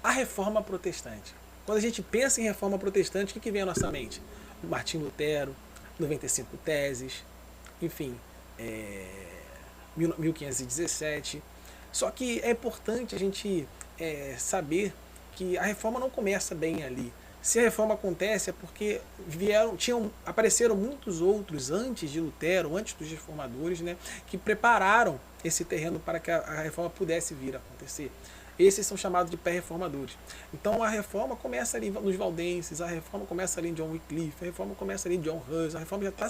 A reforma protestante. Quando a gente pensa em reforma protestante, o que vem à nossa mente? Martinho Lutero, 95 teses, enfim, 1517. Só que é importante a gente saber que a reforma não começa bem ali. Se a reforma acontece é porque apareceram muitos outros antes de Lutero, antes dos reformadores, né, que prepararam esse terreno para que a reforma pudesse vir a acontecer. Esses são chamados de pré-reformadores. Então a reforma começa ali nos valdenses, a reforma começa ali em John Wycliffe, a reforma começa ali em John Hus, a reforma já está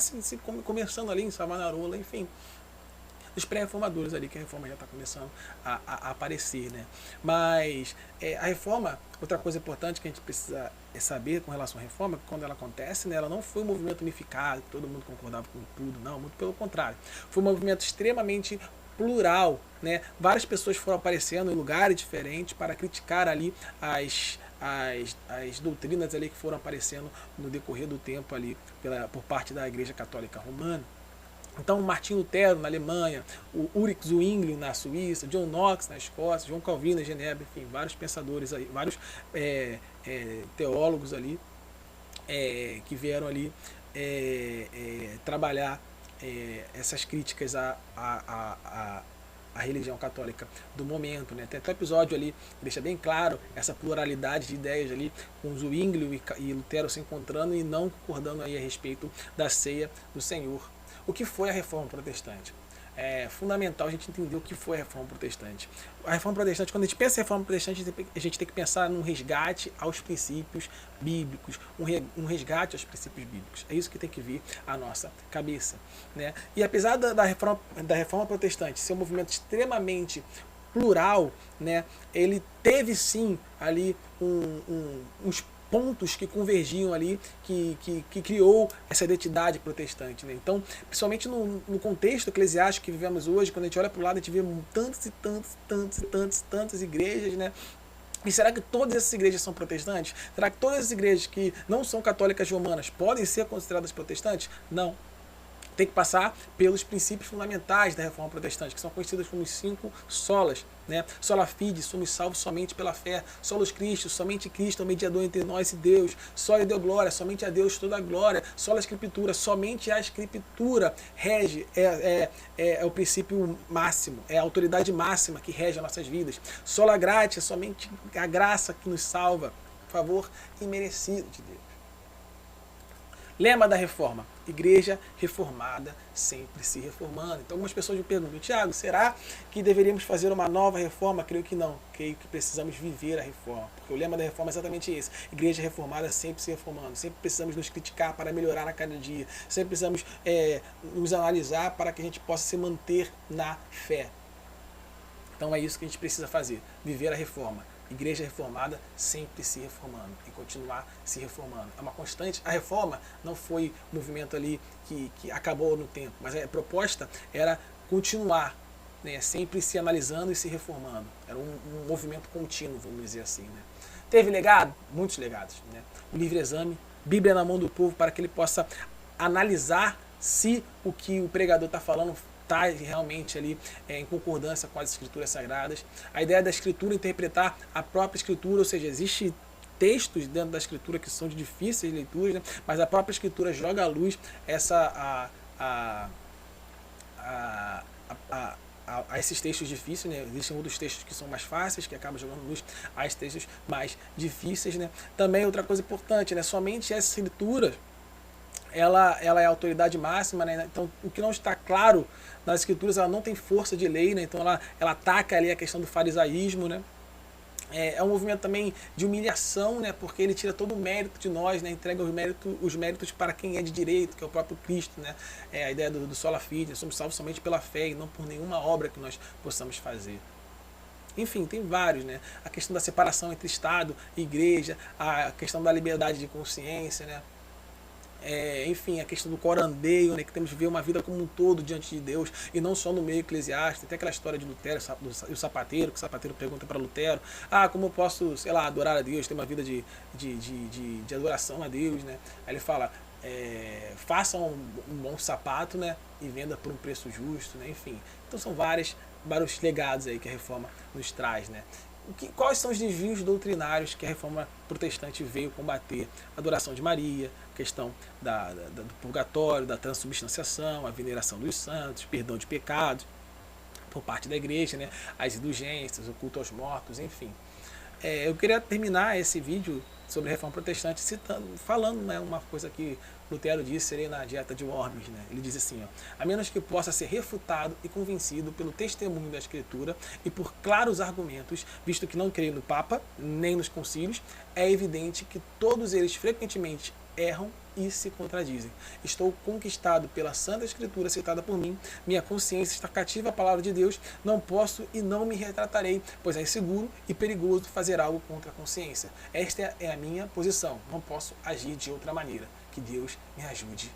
começando ali em Savonarola, enfim. Os pré-reformadores ali, que a reforma já está começando a aparecer, né? Mas a reforma, outra coisa importante que a gente precisa saber com relação à reforma, que quando ela acontece, né, ela não foi um movimento unificado, que todo mundo concordava com tudo, não, muito pelo contrário. Foi um movimento extremamente plural, né? Várias pessoas foram aparecendo em lugares diferentes para criticar ali as doutrinas ali que foram aparecendo no decorrer do tempo ali por parte da Igreja Católica Romana. Então, Martinho Lutero na Alemanha, o Ulrich Zwingli na Suíça, John Knox na Escócia, João Calvino na Genebra, enfim, vários pensadores aí, vários teólogos ali que vieram ali trabalhar essas críticas à religião católica do momento, né? Tem até um episódio ali que deixa bem claro essa pluralidade de ideias ali, com Zwingli e Lutero se encontrando e não concordando aí a respeito da ceia do Senhor. O que foi a Reforma Protestante? É fundamental a gente entender o que foi a Reforma Protestante. A Reforma Protestante, quando a gente pensa em Reforma Protestante, a gente tem que pensar num resgate aos princípios bíblicos, um resgate aos princípios bíblicos. É isso que tem que vir à nossa cabeça, né? E apesar da Reforma Protestante ser um movimento extremamente plural, né, ele teve sim ali uns pontos que convergiam ali, que criou essa identidade protestante, né? Então, principalmente no contexto eclesiástico que vivemos hoje, quando a gente olha para o lado, a gente vê tantas igrejas, né? E será que todas essas igrejas são protestantes? Será que todas as igrejas que não são católicas romanas podem ser consideradas protestantes? Não. Tem que passar pelos princípios fundamentais da Reforma Protestante, que são conhecidos como os 5 solas, né? Sola fide, somos salvos somente pela fé. Solos Christo, somente Cristo é o mediador entre nós e Deus. Sola Deo glória, somente a Deus toda a glória. Sola Escritura, somente a Escritura rege, é o princípio máximo, é a autoridade máxima que rege as nossas vidas. Sola gratia, somente a graça que nos salva, favor imerecido de Deus. Lema da reforma: igreja reformada, sempre se reformando. Então algumas pessoas me perguntam: Tiago, será que deveríamos fazer uma nova reforma? Creio que não. Creio que precisamos viver a reforma. Porque o lema da reforma é exatamente esse: igreja reformada, sempre se reformando. Sempre precisamos nos criticar para melhorar a cada dia. Sempre precisamos nos analisar para que a gente possa se manter na fé. Então é isso que a gente precisa fazer: viver a reforma. Igreja reformada, sempre se reformando e continuar se reformando. É uma constante. A reforma não foi um movimento ali que acabou no tempo, mas a proposta era continuar, né, sempre se analisando e se reformando. Era um movimento contínuo, vamos dizer assim, né? Teve legado? Muitos legados, né? O livre exame, Bíblia na mão do povo, para que ele possa analisar se o que o pregador está falando está realmente ali em concordância com as escrituras sagradas. A ideia da escritura interpretar a própria escritura, ou seja, existe textos dentro da escritura que são de difíceis leituras, né? Mas a própria escritura joga à luz a esses textos difíceis, né? Existem outros textos que são mais fáceis, que acabam jogando luz a esses textos mais difíceis, né? Também outra coisa importante, né? Somente essa escritura ela é a autoridade máxima, né? Então o que não está claro nas escrituras, ela não tem força de lei, né? Então ela ataca ali a questão do farisaísmo, né? É um movimento também de humilhação, né? Porque ele tira todo o mérito de nós, né? Entrega os méritos para quem é de direito, que é o próprio Cristo, né? A ideia do sola fide, somos salvos somente pela fé e não por nenhuma obra que nós possamos fazer. Enfim, tem vários, né? A questão da separação entre Estado e Igreja, a questão da liberdade de consciência, né? Enfim, a questão do corandeio, né, que temos que ver uma vida como um todo diante de Deus e não só no meio eclesiástico. Tem aquela história de Lutero e o sapateiro, que o sapateiro pergunta para Lutero: como eu posso, sei lá, adorar a Deus, ter uma vida de adoração a Deus, né? Aí ele fala: faça um bom sapato, né, e venda por um preço justo, né? Enfim, então são vários legados aí que a reforma nos traz, né? Quais são os desvios doutrinários que a reforma protestante veio combater? A adoração de Maria, a questão do purgatório, da transubstanciação, a veneração dos santos, perdão de pecados por parte da igreja, né? As indulgências, o culto aos mortos, enfim. Eu queria terminar esse vídeo sobre a reforma protestante falando, né, uma coisa que Lutero disse seria na Dieta de Worms, né? Ele diz assim, ó, a menos que possa ser refutado e convencido pelo testemunho da Escritura e por claros argumentos, visto que não creio no Papa, nem nos concílios, é evidente que todos eles frequentemente erram e se contradizem. Estou conquistado pela Santa Escritura citada por mim, minha consciência está cativa à palavra de Deus, não posso e não me retratarei, pois é inseguro e perigoso fazer algo contra a consciência. Esta é a minha posição, não posso agir de outra maneira. Que Deus me ajude.